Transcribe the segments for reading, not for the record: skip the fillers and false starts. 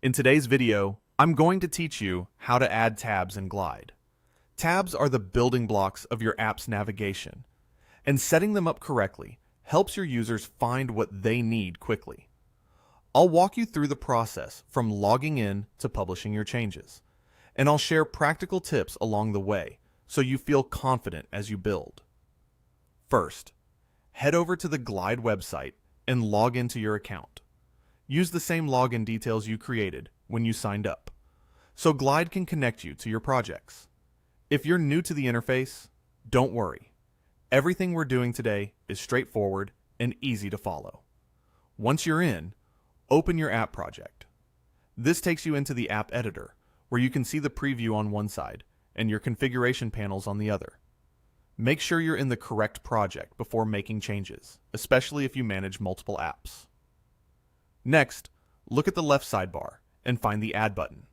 In today's video, I'm going to teach you how to add tabs in Glide. Tabs are the building blocks of your app's navigation, and setting them up correctly helps your users find what they need quickly. I'll walk you through the process from logging in to publishing your changes, and I'll share practical tips along the way so you feel confident as you build. First, head over to the Glide website and log into your account. Use the same login details you created when you signed up, so Glide can connect you to your projects. If you're new to the interface, don't worry. Everything we're doing today is straightforward and easy to follow. Once you're in, open your app project. This takes you into the app editor, where you can see the preview on one side and your configuration panels on the other. Make sure you're in the correct project before making changes, especially if you manage multiple apps. Next, look at the left sidebar and find the Add button.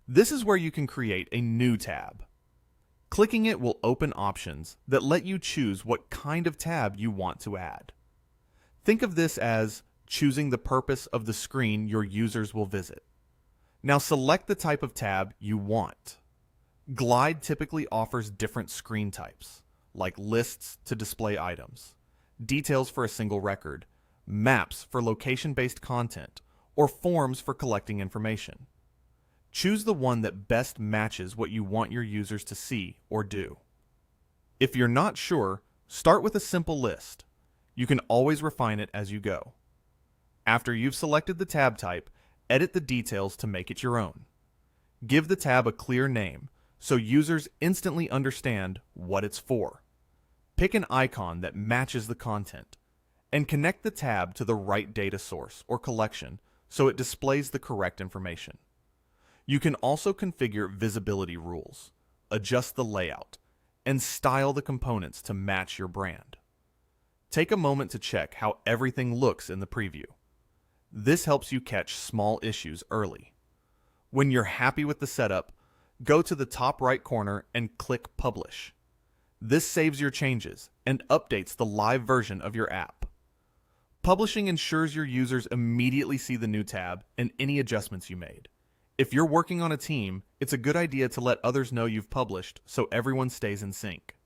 This is where you can create a new tab. Clicking it will open options that let you choose what kind of tab you want to add. Think of this as choosing the purpose of the screen your users will visit. Now select the type of tab you want. Glide typically offers different screen types, like lists to display items, details for a single record, maps for location-based content, or forms for collecting information. Choose the one that best matches what you want your users to see or do. If you're not sure, start with a simple list. You can always refine it as you go. After you've selected the tab type, edit the details to make it your own. Give the tab a clear name so users instantly understand what it's for. Pick an icon that matches the content, and connect the tab to the right data source or collection so it displays the correct information. You can also configure visibility rules, adjust the layout, and style the components to match your brand. Take a moment to check how everything looks in the preview. This helps you catch small issues early. When you're happy with the setup, go to the top right corner and click Publish. This saves your changes and updates the live version of your app. Publishing ensures your users immediately see the new tab and any adjustments you made. If you're working on a team, it's a good idea to let others know you've published so everyone stays in sync.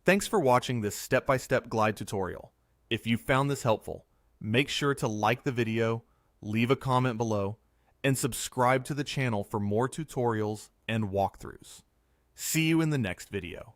Thanks for watching this step-by-step Glide tutorial. If you found this helpful, make sure to like the video, leave a comment below, and subscribe to the channel for more tutorials and walkthroughs. See you in the next video.